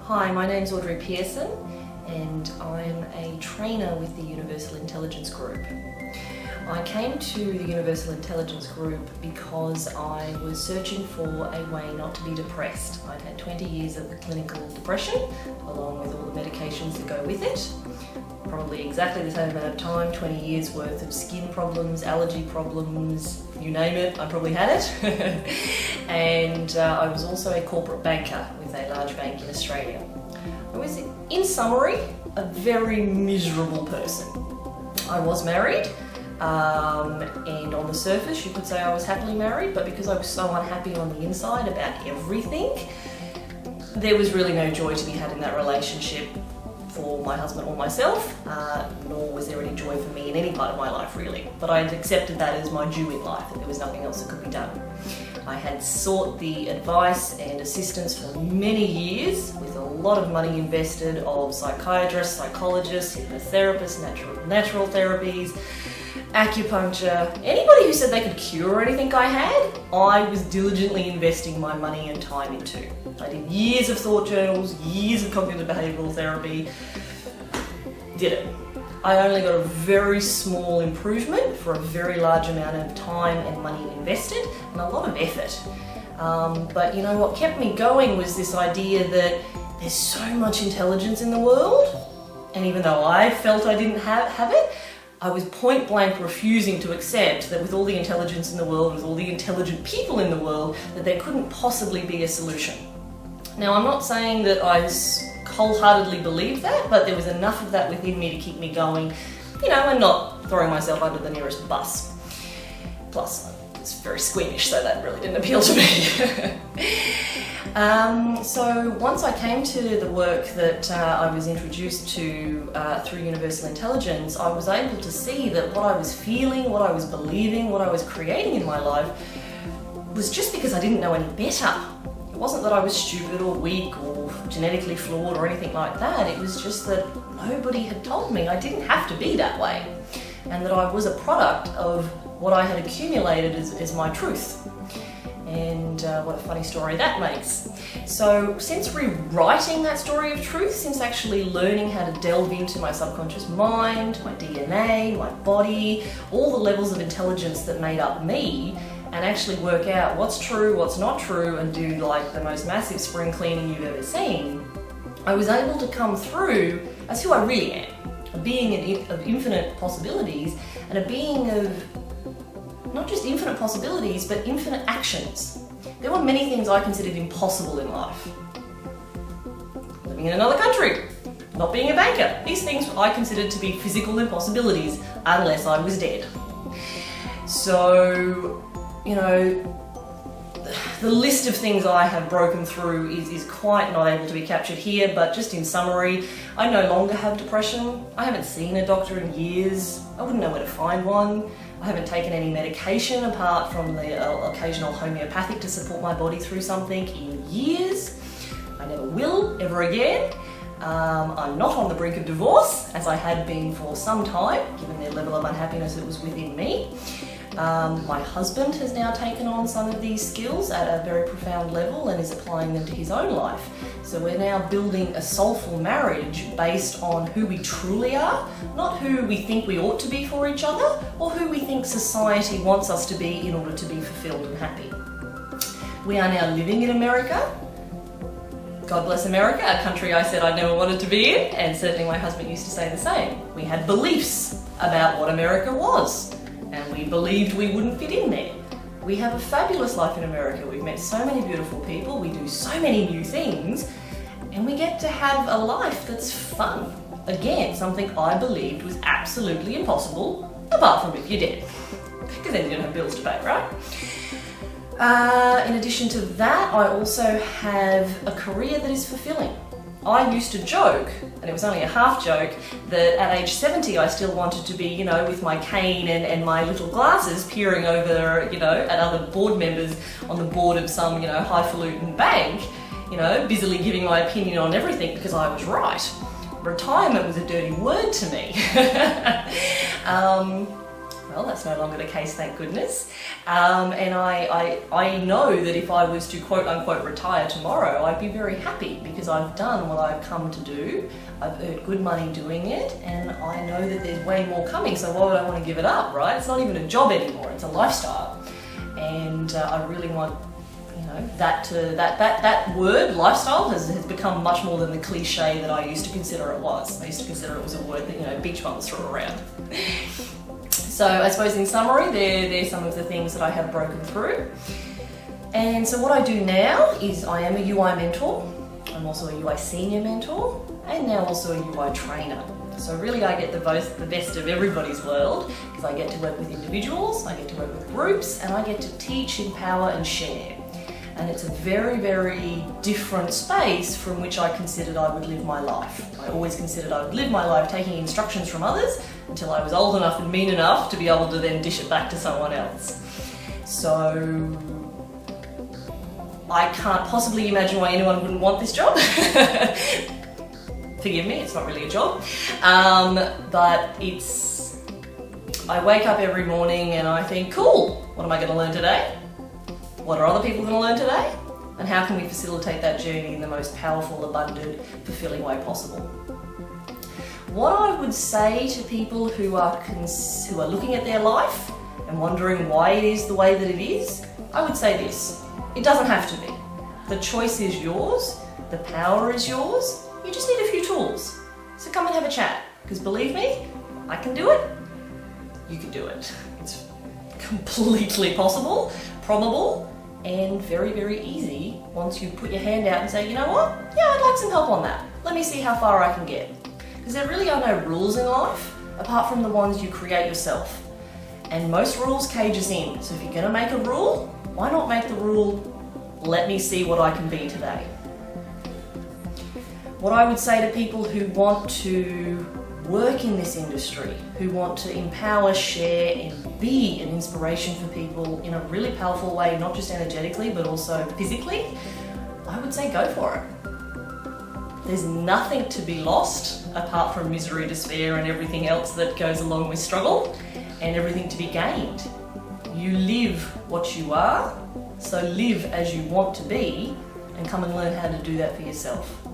Hi, my name's Audrey Pearson and I'm a trainer with the Universal Intelligence Group. I came to the Universal Intelligence Group because I was searching for a way not to be depressed. I'd had 20 years of clinical depression, along with all the medications that go with it. Probably exactly the same amount of time, 20 years worth of skin problems, allergy problems, you name it, I probably had it. And I was also a corporate banker with a large bank in Australia. I was, in summary, a very miserable person. I was married, and on the surface you could say I was happily married, but because I was so unhappy on the inside about everything, there was really no joy to be had in that relationship for my husband or myself, nor was there any joy for me in any part of my life really. But I had accepted that as my due in life, and there was nothing else that could be done. I had sought the advice and assistance for many years, with a lot of money invested, of psychiatrists, psychologists, hypnotherapists, natural therapies, acupuncture, anybody who said they could cure anything I had, I was diligently investing my money and time into. I did years of thought journals, years of cognitive behavioural therapy, did it. I only got a very small improvement for a very large amount of time and money invested, and a lot of effort. But you know what kept me going was this idea that there's so much intelligence in the world, and even though I felt I didn't have it, I was point blank refusing to accept that with all the intelligence in the world, with all the intelligent people in the world, that there couldn't possibly be a solution. Now, I'm not saying that I wholeheartedly believed that, but there was enough of that within me to keep me going, and not throwing myself under the nearest bus. Plus, I was very squeamish, so that really didn't appeal to me. So once I came to the work that I was introduced to through Universal Intelligence, I was able to see that what I was feeling, what I was believing, what I was creating in my life was just because I didn't know any better. It wasn't that I was stupid or weak or genetically flawed or anything like that. It was just that nobody had told me I didn't have to be that way, and that I was a product of what I had accumulated as my truth. And what a funny story that makes. So since rewriting that story of truth, since actually learning how to delve into my subconscious mind, my DNA, my body, all the levels of intelligence that made up me, and actually work out what's true, what's not true, and do like the most massive spring cleaning you've ever seen, I was able to come through as who I really am, a being of infinite possibilities, and a being of not just infinite possibilities, but infinite actions. There were many things I considered impossible in life. Living in another country, not being a banker. These things I considered to be physical impossibilities unless I was dead. So, the list of things I have broken through is quite not able to be captured here, but just in summary, I no longer have depression. I haven't seen a doctor in years. I wouldn't know where to find one. I haven't taken any medication apart from the occasional homeopathic to support my body through something in years. I never will ever again. I'm not on the brink of divorce, as I had been for some time, given the level of unhappiness that was within me. My husband has now taken on some of these skills at a very profound level and is applying them to his own life. So we're now building a soulful marriage based on who we truly are, not who we think we ought to be for each other, or who we think society wants us to be in order to be fulfilled and happy. We are now living in America. God bless America, a country I said I never wanted to be in, and certainly my husband used to say the same. We had beliefs about what America was, and we believed we wouldn't fit in there. We have a fabulous life in America. We've met so many beautiful people, we do so many new things, and we get to have a life that's fun. Again, something I believed was absolutely impossible, apart from if you're dead, because then you don't have bills to pay, right? In addition to that, I also have a career that is fulfilling. I used to joke, and it was only a half joke, that at age 70 I still wanted to be, with my cane and my little glasses peering over, at other board members on the board of some, highfalutin bank, busily giving my opinion on everything because I was right. Retirement was a dirty word to me. Well, that's no longer the case, thank goodness. And I know that if I was to quote unquote retire tomorrow, I'd be very happy because I've done what I've come to do. I've earned good money doing it, and I know that there's way more coming, so why would I want to give it up, right? It's not even a job anymore, it's a lifestyle. And I really want, you know, that word, lifestyle, has become much more than the cliche that I used to consider it was. I used to consider it was a word that, you know, beach bums threw around. So I suppose in summary, they're some of the things that I have broken through. And so what I do now is I am a UI mentor. I'm also a UI senior mentor, and now also a UI trainer. So really I get the best of everybody's world, because I get to work with individuals, I get to work with groups, and I get to teach, empower and share. And it's a very, very different space from which I considered I would live my life. I always considered I would live my life taking instructions from others until I was old enough and mean enough to be able to then dish it back to someone else. So I can't possibly imagine why anyone wouldn't want this job. Forgive me, it's not really a job. But I wake up every morning and I think, cool, what am I going to learn today? What are other people going to learn today? And how can we facilitate that journey in the most powerful, abundant, fulfilling way possible? What I would say to people who are looking at their life and wondering why it is the way that it is, I would say this: it doesn't have to be. The choice is yours, the power is yours, you just need a few tools. So come and have a chat, because believe me, I can do it, you can do it. It's completely possible, probable, and very, very easy once you put your hand out and say, you know what, yeah, I'd like some help on that. Let me see how far I can get. Because there really are no rules in life, apart from the ones you create yourself. And most rules cage us in. So if you're gonna make a rule, why not make the rule, let me see what I can be today? What I would say to people who want to work in this industry, who want to empower, share, and be an inspiration for people in a really powerful way, not just energetically, but also physically, I would say go for it. There's nothing to be lost apart from misery, despair, and everything else that goes along with struggle, and everything to be gained. You live what you are, so live as you want to be, and come and learn how to do that for yourself.